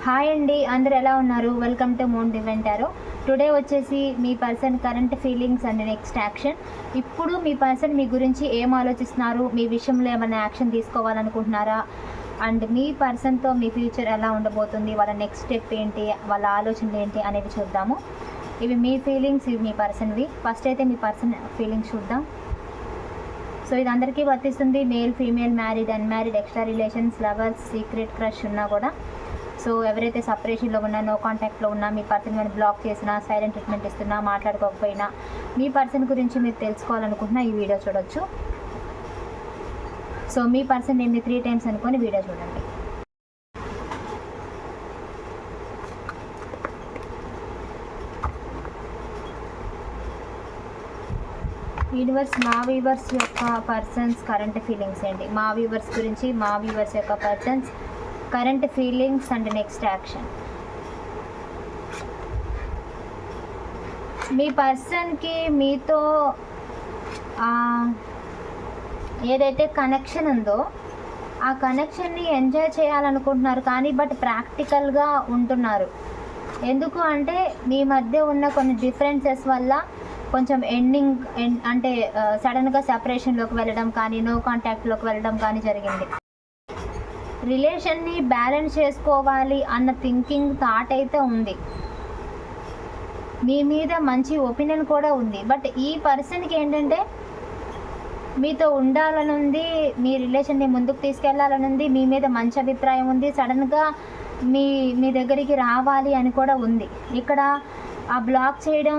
Hi అండి, అందరు ఎలా ఉన్నారు? Welcome to moon divine tarot. Today వచ్చేసి మీ person current feelings and next action. ఇప్పుడు మీ పర్సన్ మీ గురించి ఏం ఆలోచిస్తున్నారు, మీ విషయంలో ఏమైనా యాక్షన్ తీసుకోవాలనుకుంటున్నారా, అండ్ మీ పర్సన్తో మీ ఫ్యూచర్ ఎలా ఉండబోతుంది, వాళ్ళ నెక్స్ట్ స్టెప్ ఏంటి, వాళ్ళ ఆలోచనలు ఏంటి అనేవి చూద్దాము. ఇవి మీ ఫీలింగ్స్, ఇవి మీ పర్సన్వి. ఫస్ట్ అయితే మీ పర్సన్ ఫీలింగ్స్ చూద్దాం. సో ఇది అందరికీ వర్తిస్తుంది, male female, married unmarried, extra relations, lovers, secret crush ఉన్నా కూడా. సో ఎవరైతే సపరేషన్లో ఉన్నా, నో కాంటాక్ట్లో ఉన్నా, మీ పర్సన్ మీద బ్లాక్ చేసినా, సైలెంట్ ట్రీట్మెంట్ ఇస్తున్నా, మాట్లాడుకోకపోయినా, మీ పర్సన్ గురించి మీరు తెలుసుకోవాలనుకుంటున్నా ఈ వీడియో చూడొచ్చు. సో మీ పర్సన్ నేమ్ని 3 times అనుకొని వీడియో చూడండి. యూనివర్స్, మా వ్యూవర్స్ యొక్క పర్సన్స్ కరెంట్ ఫీలింగ్స్ ఏంటి, మా వ్యూవర్స్ గురించి, మా వ్యూవర్స్ యొక్క persons current feelings and next action. మీ పర్సన్కి మీతో ఏదైతే కనెక్షన్ ఉందో ఆ కనెక్షన్ని ఎంజాయ్ చేయాలనుకుంటున్నారు, కానీ బట్ ప్రాక్టికల్గా ఉంటున్నారు. ఎందుకు అంటే మీ మధ్య ఉన్న కొన్ని డిఫరెన్సెస్ వల్ల కొంచెం అంటే సడన్గా సెపరేషన్లోకి వెళ్ళడం కానీ, నో కాంటాక్ట్లోకి వెళ్ళడం కానీ జరిగింది. రిలేషన్ని బ్యాలెన్స్ చేసుకోవాలి అన్న థాట్ అయితే ఉంది, మీ మీద మంచి ఒపీనియన్ కూడా ఉంది. బట్ ఈ పర్సన్కి ఏంటంటే మీతో ఉండాలని ఉంది, మీ రిలేషన్ని ముందుకు తీసుకెళ్లాలని ఉంది, మీ మీద మంచి అభిప్రాయం ఉంది, సడన్గా మీ దగ్గరికి రావాలి అని కూడా ఉంది. ఇక్కడ ఆ బ్లాక్ చేయడం,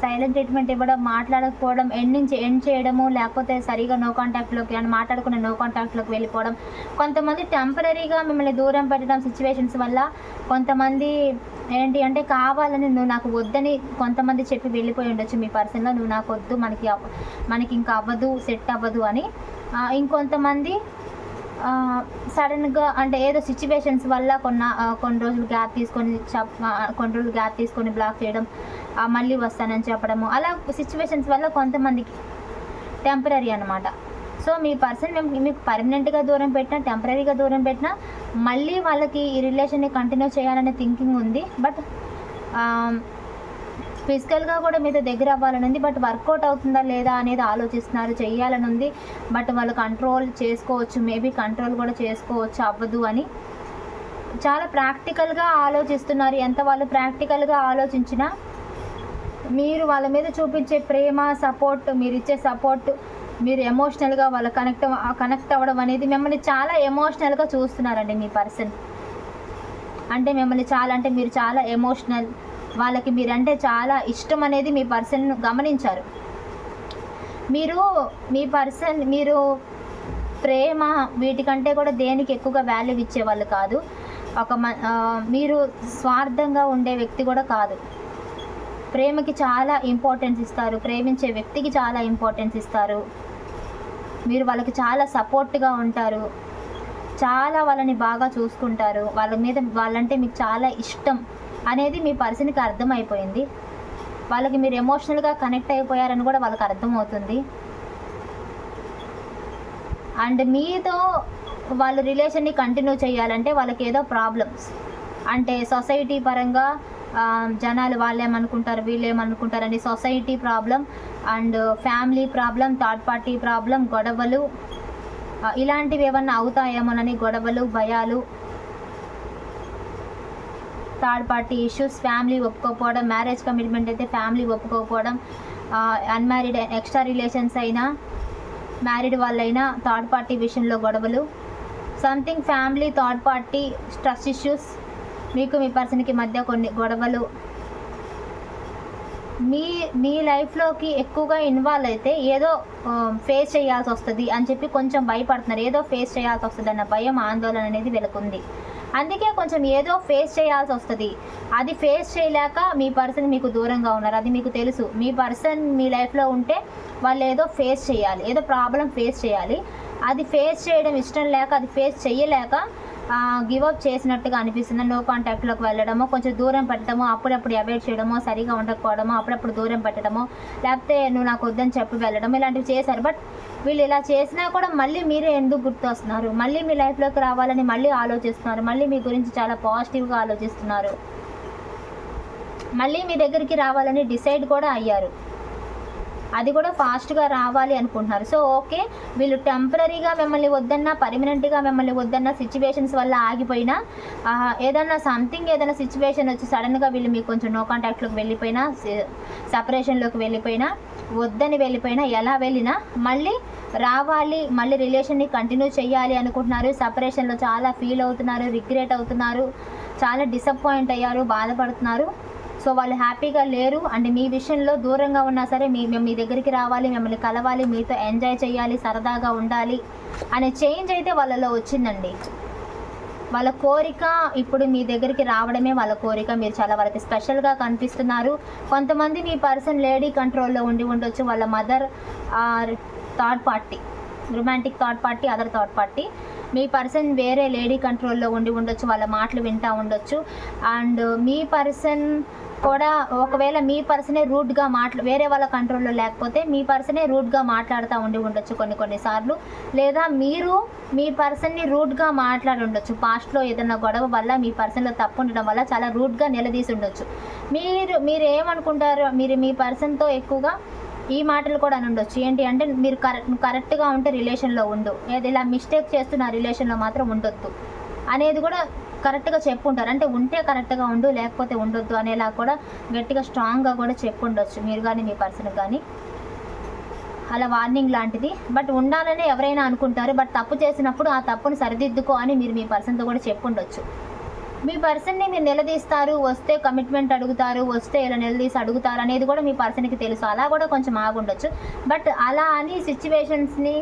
సైలెంట్ ట్రీట్మెంట్ ఇవ్వడం, మాట్లాడకపోవడం, ఎండ్ చేయడము, లేకపోతే సరిగా నో కాంటాక్ట్లోకి అని మాట్లాడుకున్న నో కాంటాక్ట్లోకి వెళ్ళిపోవడం, కొంతమంది టెంపరీగా మిమ్మల్ని దూరం పెట్టడం సిచ్యువేషన్స్ వల్ల, కొంతమంది ఏంటి అంటే కావాలని నువ్వు నాకు వద్దని కొంతమంది చెప్పి వెళ్ళిపోయి ఉండొచ్చు మీ పర్సన్లో, నువ్వు నాకు వద్దు, మనకి ఇంకా అవ్వదు, సెట్ అవ్వదు అని. ఇంకొంతమంది సడన్గా అంటే ఏదో సిచ్యువేషన్స్ వల్ల కొన్ని రోజులు గ్యాప్ తీసుకొని బ్లాక్ చేయడం, మళ్ళీ వస్తానని చెప్పడము, అలా సిచ్యువేషన్స్ వల్ల కొంతమందికి టెంపరీ అనమాట. సో మీ పర్సన్ మీకు పర్మనెంట్గా దూరం పెట్టినా, టెంపరీగా దూరం పెట్టినా, మళ్ళీ వాళ్ళకి ఈ రిలేషన్ని కంటిన్యూ చేయాలనే థింకింగ్ ఉంది. బట్ ఫిజికల్గా కూడా మీతో దగ్గర అవ్వాలని ఉంది, బట్ వర్కౌట్ అవుతుందా లేదా అనేది ఆలోచిస్తున్నారు, చెయ్యాలని ఉంది. బట్ వాళ్ళు కంట్రోల్ చేసుకోవచ్చు, మేబీ కంట్రోల్ కూడా చేసుకోవచ్చు, అవ్వదు అని చాలా ప్రాక్టికల్గా ఆలోచిస్తున్నారు. ఎంత వాళ్ళు ప్రాక్టికల్గా ఆలోచించినా మీరు వాళ్ళ మీద చూపించే ప్రేమ, సపోర్ట్, మీరు ఇచ్చే సపోర్ట్, మీరు ఎమోషనల్గా వాళ్ళ కనెక్ట్ అవ్వడం అనేది మిమ్మల్ని చాలా ఎమోషనల్గా చూస్తున్నారండి మీ పర్సన్. అంటే మిమ్మల్ని మీరు చాలా ఎమోషనల్, వాళ్ళకి మీరంటే చాలా ఇష్టం అనేది మీ పర్సన్ గమనించారు. మీరు ప్రేమ వీటికంటే కూడా దేనికి ఎక్కువగా వాల్యూ ఇచ్చేవాళ్ళు కాదు. మీరు స్వార్థంగా ఉండే వ్యక్తి కూడా కాదు. ప్రేమకి చాలా ఇంపార్టెన్స్ ఇస్తారు, ప్రేమించే వ్యక్తికి చాలా ఇంపార్టెన్స్ ఇస్తారు. మీరు వాళ్ళకి చాలా సపోర్ట్గా ఉంటారు, చాలా వాళ్ళని బాగా చూసుకుంటారు, వాళ్ళంటే మీకు చాలా ఇష్టం అనేది మీ పర్సన్కి అర్థమైపోయింది. వాళ్ళకి మీరు ఎమోషనల్గా కనెక్ట్ అయిపోయారని కూడా వాళ్ళకి అర్థమవుతుంది. అండ్ మీతో వాళ్ళ రిలేషన్ని కంటిన్యూ చేయాలంటే వాళ్ళకి ఏదో ప్రాబ్లమ్స్, అంటే సొసైటీ పరంగా జనాలు వాళ్ళేమనుకుంటారు, వీళ్ళేమనుకుంటారు అని society problem, and family problem, third party problem, గొడవలు, ఇలాంటివి ఏమన్నా అవుతాయేమోనని గొడవలు, భయాలు, థర్డ్ పార్టీ ఇష్యూస్, ఫ్యామిలీ ఒప్పుకోకపోవడం, మ్యారేజ్ కమిట్మెంట్ అయితే ఫ్యామిలీ ఒప్పుకోకపోవడం, అన్మ్యారీడ్ ఎక్స్ట్రా రిలేషన్స్ అయినా, మ్యారీడ్ వాళ్ళైనా థర్డ్ పార్టీ విషయంలో గొడవలు, something family, third party, trust issues, మీకు మీ పర్సన్కి మధ్య కొన్ని గొడవలు, మీ లైఫ్లోకి ఎక్కువగా ఇన్వాల్వ్ అయితే ఏదో ఫేస్ చేయాల్సి వస్తుంది అని చెప్పి కొంచెం భయపడుతున్నారు. ఏదో ఫేస్ చేయాల్సి వస్తుంది అన్న భయం, ఆందోళన అనేది వెలుకుంది. అందుకే కొంచెం ఏదో ఫేస్ చేయాల్సి వస్తుంది. అది ఫేస్ చేయలేక మీ పర్సన్ మీకు దూరంగా ఉన్నారు, అది మీకు తెలుసు. మీ పర్సన్ మీ లైఫ్లో ఉంటే వాళ్ళు ఏదో ఫేస్ చేయాలి, ఏదో ప్రాబ్లం ఫేస్ చేయాలి. అది ఫేస్ చేయడం ఇష్టం లేక, అది ఫేస్ చేయలేక గివ్ అప్ చేసినట్టుగా అనిపిస్తుంది. నో కాంటాక్ట్లోకి వెళ్ళడమో, కొంచెం దూరం పెట్టడమో, అప్పుడప్పుడు అవాయిడ్ చేయడమో, సరిగా ఉండకపోవడమో, అప్పుడప్పుడు దూరం పెట్టడమో, లేకపోతే నువ్వు నాకు వద్దని చెప్పి వెళ్ళడం, ఇలాంటివి చేశారు. బట్ వీళ్ళు ఇలా చేసినా కూడా మళ్ళీ మీరే ఎందుకు గుర్తొస్తున్నారు, మళ్ళీ మీ లైఫ్లోకి రావాలని మళ్ళీ ఆలోచిస్తున్నారు, మళ్ళీ మీ గురించి చాలా పాజిటివ్గా ఆలోచిస్తున్నారు, మళ్ళీ మీ దగ్గరికి రావాలని డిసైడ్ కూడా అయ్యారు. అది కూడా ఫాస్ట్గా రావాలి అనుకుంటున్నారు. సో ఓకే, వీళ్ళు టెంపరీగా మిమ్మల్ని వద్దన్నా, పర్మనెంట్గా మిమ్మల్ని వద్దన్నా, సిచ్యువేషన్స్ వల్ల ఆగిపోయినా, ఏదన్నా సిచ్యువేషన్ వచ్చి సడన్గా వీళ్ళు మీకు కొంచెం నో కాంటాక్ట్లోకి వెళ్ళిపోయినా, సపరేషన్లోకి వెళ్ళిపోయినా, వద్దని వెళ్ళిపోయినా, ఎలా వెళ్ళినా మళ్ళీ రావాలి, మళ్ళీ రిలేషన్ని కంటిన్యూ చేయాలి అనుకుంటున్నారు. సపరేషన్లో చాలా ఫీల్ అవుతున్నారు, రిగ్రెట్ అవుతున్నారు, చాలా డిసప్పాయింట్ అయ్యారు, బాధపడుతున్నారు. సో వాళ్ళు హ్యాపీగా లేరు. అండ్ మీ విషయంలో దూరంగా ఉన్నా సరే మీ దగ్గరికి రావాలి, మిమ్మల్ని కలవాలి, మీతో ఎంజాయ్ చేయాలి, సరదాగా ఉండాలి అనే చేంజ్ అయితే వాళ్ళలో వచ్చిందండి. వాళ్ళ కోరిక ఇప్పుడు మీ దగ్గరికి రావడమే వాళ్ళ కోరిక. మీరు చాలా వాళ్ళకి స్పెషల్గా కనిపిస్తున్నారు. కొంతమంది మీ పర్సన్ లేడీ కంట్రోల్లో ఉండి ఉండొచ్చు. వాళ్ళ mother or third party, romantic third party, other third party. Me person వేరే లేడీ కంట్రోల్లో ఉండి ఉండొచ్చు, వాళ్ళ మాటలు వింటూ ఉండొచ్చు. అండ్ మీ పర్సన్ కూడా ఒకవేళ మీ పర్సనే రూడ్గా వేరే వాళ్ళ కంట్రోల్లో లేకపోతే మీ పర్సనే రూడ్గా మాట్లాడుతూ ఉండి ఉండొచ్చు కొన్నిసార్లు. లేదా మీరు మీ పర్సన్ని రూడ్గా మాట్లాడి ఉండొచ్చు. పాస్ట్లో ఏదైనా గొడవ వల్ల మీ పర్సన్లో తప్పు ఉండడం వల్ల చాలా రూడ్గా నిలదీసి ఉండొచ్చు. మీరు ఏమనుకుంటారు, మీరు మీ పర్సన్తో ఎక్కువగా ఈ మాటలు కూడా అని ఉండొచ్చు. ఏంటి అంటే, మీరు కరెక్ట్గా ఉంటే రిలేషన్లో ఉండు, ఏది ఇలా మిస్టేక్ చేస్తున్న రిలేషన్లో మాత్రం ఉండొద్దు అనేది కూడా కరెక్ట్గా చెప్పుంటారు. అంటే ఉంటే కరెక్ట్గా ఉండు, లేకపోతే ఉండొద్దు అనేలా కూడా గట్టిగా స్ట్రాంగ్గా కూడా చెప్పుండొచ్చు మీరు కానీ మీ పర్సన్ కానీ. అలా వార్నింగ్ లాంటిది. బట్ ఉండాలనే ఎవరైనా అనుకుంటారు. బట్ తప్పు చేసినప్పుడు ఆ తప్పును సరిదిద్దుకో అని మీరు మీ పర్సన్తో కూడా చెప్పుండొచ్చు. మీ పర్సన్ని మీరు నిలదీస్తారు, వస్తే కమిట్మెంట్ అడుగుతారు, వస్తే ఇలా నిలదీసి అడుగుతారు అనేది కూడా మీ పర్సన్కి తెలుసు. అలా కూడా కొంచెం ఆగుండొచ్చు. బట్ అలా అని సిచ్యువేషన్స్ని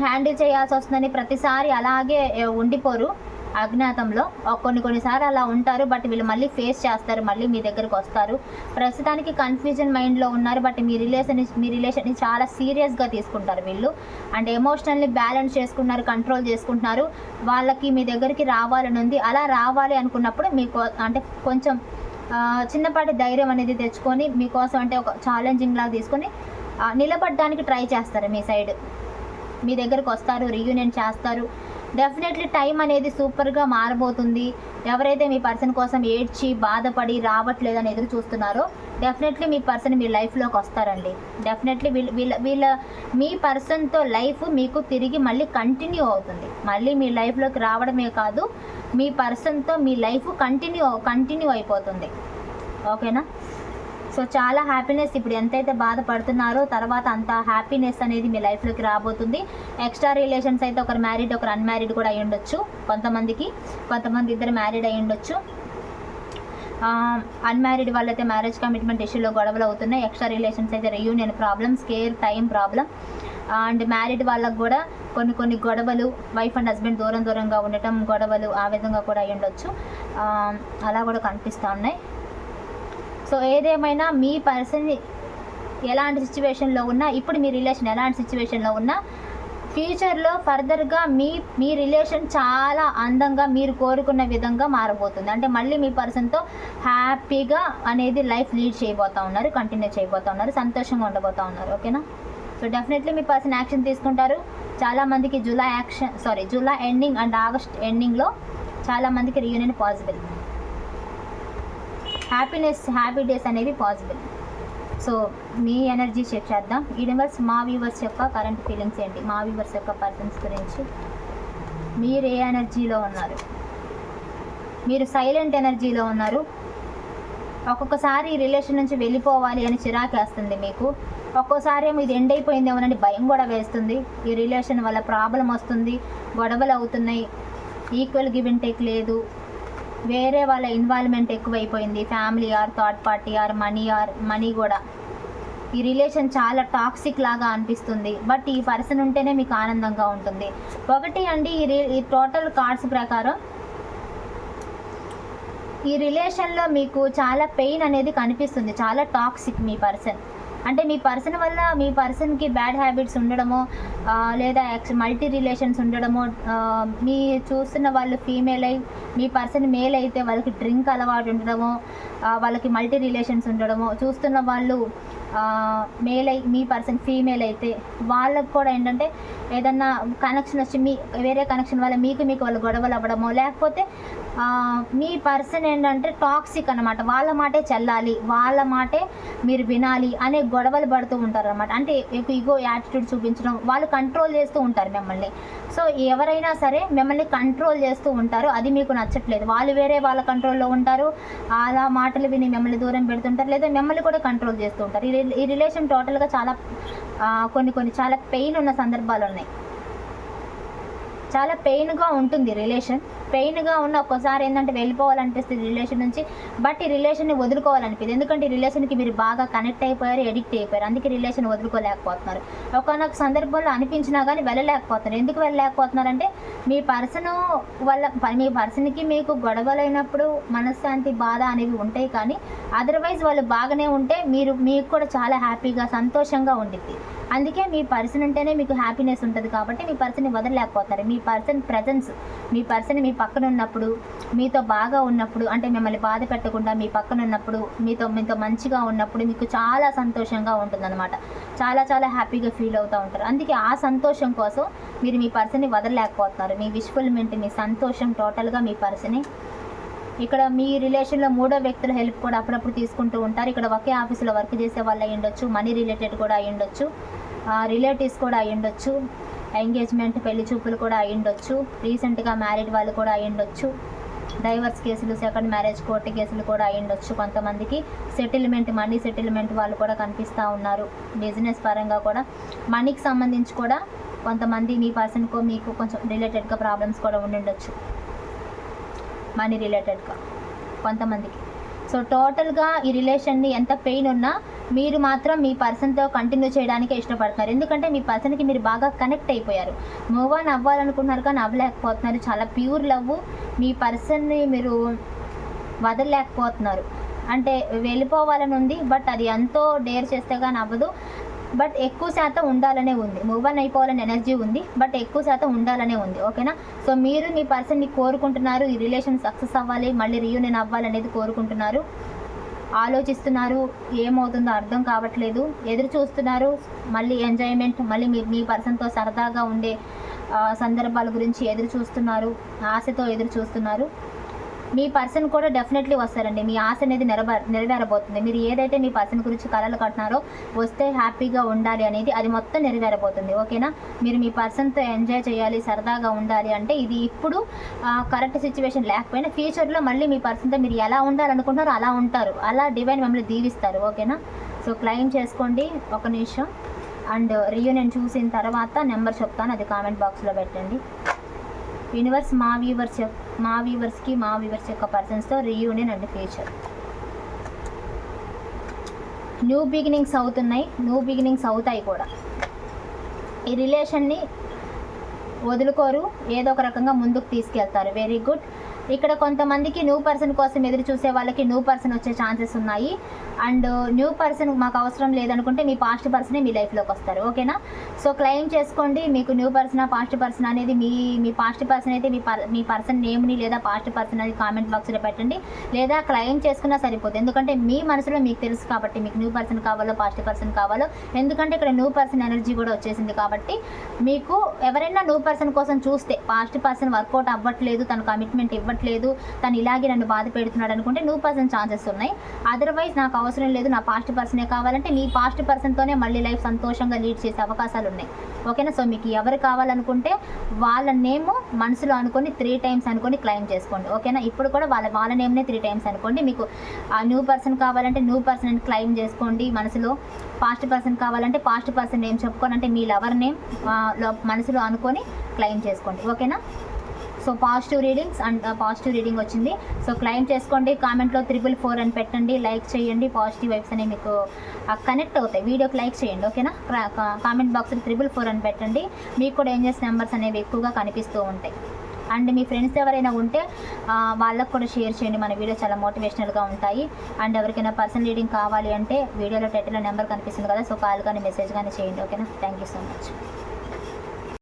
హ్యాండిల్ చేయాల్సి వస్తుందని ప్రతిసారి అలాగే ఉండిపోరు. అజ్ఞాతంలో కొన్నిసార్లు అలా ఉంటారు. బట్ వీళ్ళు మళ్ళీ ఫేస్ చేస్తారు, మళ్ళీ మీ దగ్గరకు వస్తారు. ప్రస్తుతానికి కన్ఫ్యూజన్ మైండ్లో ఉన్నారు. బట్ మీ రిలేషన్ని చాలా సీరియస్గా తీసుకుంటారు వీళ్ళు. అండ్ ఎమోషనల్ని బ్యాలెన్స్ చేసుకుంటున్నారు, కంట్రోల్ చేసుకుంటున్నారు. వాళ్ళకి మీ దగ్గరికి రావాలని ఉంది. అలా రావాలి అనుకున్నప్పుడు మీకు అంటే కొంచెం చిన్నపాటి ధైర్యం అనేది తెచ్చుకొని మీకోసం అంటే ఒక ఛాలెంజింగ్ లాగా తీసుకొని నిలబడడానికి ట్రై చేస్తారు. మీ సైడ్ మీ దగ్గరకు వస్తారు, రీయూనియన్ చేస్తారు. డెఫినెట్లీ టైం అనేది సూపర్గా మారబోతుంది. ఎవరైతే మీ పర్సన్ కోసం ఏడ్చి బాధపడి రావట్లేదని ఎదురు చూస్తున్నారో డెఫినెట్లీ మీ పర్సన్ మీ లైఫ్లోకి వస్తారండి. డెఫినెట్లీ మీ పర్సన్తో లైఫ్ మీకు తిరిగి మళ్ళీ కంటిన్యూ అవుతుంది. మళ్ళీ మీ లైఫ్లోకి రావడమే కాదు, మీ పర్సన్తో మీ లైఫ్ కంటిన్యూ అయిపోతుంది. ఓకేనా? సో చాలా హ్యాపీనెస్, ఇప్పుడు ఎంతైతే బాధపడుతున్నారో తర్వాత అంత హ్యాపీనెస్ అనేది మీ లైఫ్లోకి రాబోతుంది. ఎక్స్ట్రా రిలేషన్స్ అయితే ఒకరు మ్యారీడ్, ఒకరు అన్మ్యారీడ్ కూడా అయి ఉండొచ్చు. కొంతమంది ఇద్దరు మ్యారీడ్ అయి ఉండొచ్చు. అన్మ్యారీడ్ వాళ్ళైతే మ్యారేజ్ కమిట్మెంట్ ఇష్యూలో గొడవలు అవుతున్నాయి. ఎక్స్ట్రా రిలేషన్స్ అయితే reunion problems, care time problem. And married వాళ్ళకు కూడా కొన్ని గొడవలు, వైఫ్ అండ్ హస్బెండ్ దూరంగా ఉండటం, గొడవలు ఆ విధంగా కూడా అయి ఉండొచ్చు. అలా కూడా కనిపిస్తూ ఉన్నాయి. సో ఏదేమైనా మీ పర్సన్ ఎలాంటి సిచ్యువేషన్లో ఉన్నా, ఇప్పుడు మీ రిలేషన్ ఎలాంటి సిచ్యువేషన్లో ఉన్నా, ఫ్యూచర్లో ఫర్దర్గా మీ రిలేషన్ చాలా అందంగా మీరు కోరుకున్న విధంగా మారబోతుంది. అంటే మళ్ళీ మీ పర్సన్తో హ్యాపీగా అనేది లైఫ్ లీడ్ చేయబోతూ ఉన్నారు, కంటిన్యూ చేయబోతూ ఉన్నారు, సంతోషంగా ఉండబోతూ ఉన్నారు. ఓకేనా? సో డెఫినెట్లీ మీ పర్సన్ యాక్షన్ తీసుకుంటారు. చాలామందికి జూలై ఎండింగ్ అండ్ ఆగస్ట్ ఎండింగ్లో చాలామందికి రీయూనియన్ పాసిబుల్. హ్యాపీ డేస్ అనేవి పాసిబుల్. సో మీ ఎనర్జీ చెక్ చేద్దాం. యూనివర్స్, మా వ్యూవర్స్ యొక్క కరెంట్ ఫీలింగ్స్ ఏంటి, మా వ్యూవర్స్ యొక్క పర్సన్స్ గురించి. మీరు ఏ ఎనర్జీలో ఉన్నారు? మీరు సైలెంట్ ఎనర్జీలో ఉన్నారు. ఒక్కొక్కసారి ఈ రిలేషన్ నుంచి వెళ్ళిపోవాలి అని చిరాకేస్తుంది మీకు. ఒక్కోసారి ఏమో ఇది ఎండ్ అయిపోయిందేమోనని భయం కూడా వేస్తుంది. ఈ రిలేషన్ వల్ల ప్రాబ్లం వస్తుంది, గొడవలు అవుతున్నాయి, ఈక్వల్ గివ్ అండ్ టేక్ లేదు, వేరే వాళ్ళ ఇన్వాల్వ్మెంట్ ఎక్కువైపోయింది, family or third party or money కూడా. ఈ రిలేషన్ చాలా టాక్సిక్ లాగా అనిపిస్తుంది. బట్ ఈ పర్సన్ ఉంటేనే మీకు ఆనందంగా ఉంటుంది. ఒకటి అండి, ఈ టోటల్ కార్డ్స్ ప్రకారం ఈ రిలేషన్లో మీకు చాలా పెయిన్ అనేది కనిపిస్తుంది. చాలా టాక్సిక్ మీ పర్సన్. అంటే మీ పర్సన్ వల్ల మీ పర్సన్కి బ్యాడ్ హ్యాబిట్స్ ఉండడమో లేదా మల్టీ రిలేషన్స్ ఉండడమో, మీ చూస్తున్న వాళ్ళు ఫీమేల్ అయి మీ పర్సన్ మేల్ అయితే వాళ్ళకి డ్రింక్ అలవాటు ఉండడమో, వాళ్ళకి మల్టీ రిలేషన్స్ ఉండడమో, చూస్తున్న వాళ్ళు మేల్ అయి మీ పర్సన్ ఫీమేల్ అయితే వాళ్ళకు కూడా ఏంటంటే ఏదన్నా కనెక్షన్ వచ్చి వేరే కనెక్షన్ వల్ల మీకు వాళ్ళు గొడవలు అవ్వడమో, లేకపోతే మీ పర్సన్ ఏంటంటే టాక్సిక్ అనమాట, వాళ్ళ మాటే చెల్లాలి, వాళ్ళ మాటే మీరు వినాలి అనే గొడవలు పడుతూ ఉంటారు అనమాట. అంటే ఇగో యాటిట్యూడ్ చూపించడం, వాళ్ళు కంట్రోల్ చేస్తూ ఉంటారు మిమ్మల్ని. సో ఎవరైనా సరే మిమ్మల్ని కంట్రోల్ చేస్తూ ఉంటారు, అది మీకు నచ్చట్లేదు. వాళ్ళు వేరే వాళ్ళ కంట్రోల్లో ఉంటారు, అలా మాటలు విని మిమ్మల్ని దూరం పెడుతుంటారు, లేదా మిమ్మల్ని కూడా కంట్రోల్ చేస్తూ ఉంటారు. ఈ రిలేషన్ టోటల్గా చాలా కొన్ని చాలా పెయిన్ ఉన్న సందర్భాలు ఉన్నాయి. చాలా పెయిన్గా ఉంటుంది రిలేషన్. పెయిన్గా ఉన్న ఒక్కోసారి ఏంటంటే వెళ్ళిపోవాలనిపిస్తుంది రిలేషన్ నుంచి, బట్ ఈ రిలేషన్ని వదులుకోవాలనిపిస్తుంది. ఎందుకంటే ఈ రిలేషన్కి మీరు బాగా కనెక్ట్ అయిపోయారు, ఎడిక్ట్ అయిపోయారు, అందుకే రిలేషన్ వదులుకోలేకపోతున్నారు. ఒకనొక సందర్భంలో అనిపించినా కానీ వెళ్ళలేకపోతున్నారు. ఎందుకు వెళ్ళలేకపోతున్నారంటే మీ పర్సన్కి మీకు గొడవలైనప్పుడు మనశ్శాంతి, బాధ అనేవి ఉంటాయి, కానీ అదర్వైజ్ వాళ్ళు బాగానే ఉంటే మీకు కూడా చాలా హ్యాపీగా సంతోషంగా ఉండిద్ది. అందుకే మీ పర్సన్ ఉంటేనే మీకు హ్యాపీనెస్ ఉంటుంది, కాబట్టి మీ పర్సన్ని వదలలేకపోతున్నారు. మీ పర్సన్ ప్రెజెన్స్, మీ పర్సన్ మీ పక్కన ఉన్నప్పుడు, మీతో బాగా ఉన్నప్పుడు, అంటే మిమ్మల్ని బాధ పెట్టకుండా మీ పక్కన ఉన్నప్పుడు, మీతో మంచిగా ఉన్నప్పుడు మీకు చాలా సంతోషంగా ఉంటుందన్నమాట. చాలా హ్యాపీగా ఫీల్ అవుతూ ఉంటారు. అందుకే ఆ సంతోషం కోసం మీరు మీ పర్సన్ని వదలలేకపోతున్నారు. మీ విష్ఫుల్మెంట్, మీ సంతోషం టోటల్గా మీ పర్సనే. ఇక్కడ మీ రిలేషన్లో మూడో వ్యక్తుల హెల్ప్ కూడా అప్పుడప్పుడు తీసుకుంటూ ఉంటారు. ఇక్కడ ఒకే ఆఫీసులో వర్క్ చేసే వాళ్ళు అయి ఉండొచ్చు, మనీ రిలేటెడ్ కూడా అయి ఉండొచ్చు, రిలేటివ్స్ కూడా అయి ఉండొచ్చు, ఎంగేజ్మెంట్ పెళ్లి చూపులు కూడా అయి ఉండొచ్చు, రీసెంట్గా మ్యారీడ్ వాళ్ళు కూడా అయి ఉండొచ్చు, డైవర్స్ కేసులు, సెకండ్ మ్యారేజ్ కోర్టు కేసులు కూడా అయి ఉండొచ్చు. కొంతమందికి సెటిల్మెంట్, మనీ సెటిల్మెంట్ వాళ్ళు కూడా కనిపిస్తూ ఉన్నారు. బిజినెస్ పరంగా కూడా మనీకి సంబంధించి కూడా కొంతమంది మీ పర్సన్కో మీకు కొంచెం రిలేటెడ్గా ప్రాబ్లమ్స్ కూడా ఉండొచ్చు, మనీ రిలేటెడ్గా కొంతమందికి. సో టోటల్గా ఈ రిలేషన్ని ఎంత పెయిన్ ఉన్నా మీరు మాత్రం మీ పర్సన్తో కంటిన్యూ చేయడానికే ఇష్టపడుతున్నారు. ఎందుకంటే మీ పర్సన్కి మీరు బాగా కనెక్ట్ అయిపోయారు. మూవ్ ఆన్ అవ్వాలనుకుంటున్నారు కానీ అవ్వలేకపోతున్నారు. చాలా ప్యూర్ లవ్, మీ పర్సన్ని మీరు వదలలేకపోతున్నారు. అంటే వెళ్ళిపోవాలని ఉంది, బట్ అది ఎంతో డేర్ చేస్తే కానీ అవ్వదు. బట్ ఎక్కువ శాతం ఉండాలనే ఉంది, మూవ్ ఆన్ అయిపోవాలని ఎనర్జీ ఉంది, బట్ ఎక్కువ శాతం ఉండాలనే ఉంది. ఓకేనా? సో మీరు మీ పర్సన్ని కోరుకుంటున్నారు, ఈ రిలేషన్ సక్సెస్ అవ్వాలి, మళ్ళీ రీయూనియన్ అవ్వాలి అనేది కోరుకుంటున్నారు, ఆలోచిస్తున్నారు. ఏమవుతుందో అర్థం కావట్లేదు, ఎదురు చూస్తున్నారు. మళ్ళీ ఎంజాయ్మెంట్, మళ్ళీ మీ పర్సన్తో సరదాగా ఉండే సందర్భాల గురించి ఎదురు చూస్తున్నారు, ఆశతో ఎదురు చూస్తున్నారు. మీ పర్సన్ కూడా డెఫినెట్లీ వస్తారండి. మీ ఆశ అనేది నెరవేరబోతుంది. మీరు ఏదైతే మీ పర్సన్ గురించి కలలు కట్టినారో, వస్తే హ్యాపీగా ఉండాలి అనేది, అది మొత్తం నెరవేరబోతుంది. ఓకేనా? మీరు మీ పర్సన్తో ఎంజాయ్ చేయాలి, సరదాగా ఉండాలి అంటే ఇది ఇప్పుడు కరెక్ట్ సిచ్యువేషన్ లేకపోయినా ఫ్యూచర్లో మళ్ళీ మీ పర్సన్తో మీరు ఎలా ఉండాలనుకుంటున్నారో అలా ఉంటారు, అలా డివైన్ మిమ్మల్ని దీవిస్తారు. ఓకేనా? సో క్లెయిమ్ చేసుకోండి. ఒక నిమిషం. అండ్ రీయూనియన్ చూసిన తర్వాత నెంబర్ చెప్తాను, అది కామెంట్ బాక్స్లో పెట్టండి. యూనివర్స్ మా వ్యూవర్స్కి మా వ్యూవర్స్ యొక్క పర్సన్స్తో reunion and future. New beginnings అవుతున్నాయి, న్యూ బిగినింగ్స్ అవుతాయి కూడా. ఈ రిలేషన్ని వదులుకోరు, ఏదో ఒక రకంగా ముందుకు తీసుకెళ్తారు. Very good. ఇక్కడ కొంతమందికి న్యూ పర్సన్ కోసం ఎదురు చూసే వాళ్ళకి న్యూ పర్సన్ వచ్చే ఛాన్సెస్ ఉన్నాయి. అండ్ న్యూ పర్సన్ మాకు అవసరం లేదనుకుంటే మీ పాస్ట్ పర్సనే మీ లైఫ్లోకి వస్తారు. ఓకేనా? సో క్లెయిమ్ చేసుకోండి. మీకు న్యూ పర్సన్, పాస్ట్ పర్సన్ అనేది మీ పాస్ట్ పర్సన్ అయితే మీ పర్సన్ నేమ్ని లేదా పాస్ట్ పర్సన్ అనేది కామెంట్ బాక్స్లో పెట్టండి, లేదా క్లెయిమ్ చేసుకున్నా సరిపోతుంది. ఎందుకంటే మీ మనసులో మీకు తెలుసు కాబట్టి మీకు న్యూ పర్సన్ కావాలో పాస్ట్ పర్సన్ కావాలో. ఎందుకంటే ఇక్కడ న్యూ పర్సన్ ఎనర్జీ కూడా వచ్చేసింది కాబట్టి మీకు ఎవరైనా న్యూ పర్సన్ కోసం చూస్తే పాస్ట్ పర్సన్ వర్కౌట్ అవ్వట్లేదు, తన కమిట్మెంట్ ఇవ్వట్లేదు, తను ఇలాగే నన్ను బాధ పెడుతున్నాడు అనుకుంటే న్యూ పర్సన్ ఛాన్సెస్ ఉన్నాయి. అదర్వైజ్ నాకు అవసరం లేదు, నా పాస్ట్ పర్సనే కావాలంటే మీ పాస్ట్ పర్సన్తోనే మళ్ళీ లైఫ్ సంతోషంగా లీడ్ చేసే అవకాశాలు ఉన్నాయి. ఓకేనా? సో మీకు ఎవరు కావాలనుకుంటే వాళ్ళ నేమ్ మనసులో అనుకొని 3 times అనుకొని క్లెయిమ్ చేసుకోండి. ఓకేనా? ఇప్పుడు కూడా వాళ్ళ నేమ్నే 3 times అనుకోండి. మీకు ఆ న్యూ పర్సన్ కావాలంటే న్యూ పర్సన్ అని క్లెయిమ్ చేసుకోండి మనసులో. పాస్ట్ పర్సన్ కావాలంటే పాస్ట్ పర్సన్ నేమ్ చెప్పుకోండి, అంటే మీ లవర్ నేమ్ మనసులో అనుకొని క్లెయిమ్ చేసుకోండి. ఓకేనా? So positive readings and positive reading వచ్చింది. సో క్లెయిమ్ చేసుకోండి. కామెంట్లో 444 అని పెట్టండి, లైక్ చేయండి. పాజిటివ్ వైబ్స్ అనేవి మీకు కనెక్ట్ అవుతాయి. వీడియోకి లైక్ చేయండి. ఓకేనా? కామెంట్ బాక్స్లో 444 అని పెట్టండి. మీకు కూడా ఏంజెస్ నెంబర్స్ అనేవి ఎక్కువగా కనిపిస్తూ ఉంటాయి. అండ్ మీ ఫ్రెండ్స్ ఎవరైనా ఉంటే వాళ్ళకు కూడా షేర్ చేయండి. మన వీడియో చాలా మోటివేషనల్గా ఉంటాయి. అండ్ ఎవరికైనా పర్సనల్ రీడింగ్ కావాలి అంటే వీడియోలో టైటిల్లో నెంబర్ కనిపిస్తుంది కదా, సో కాల్ కానీ మెసేజ్ కానీ చేయండి. ఓకేనా? Thank you so much.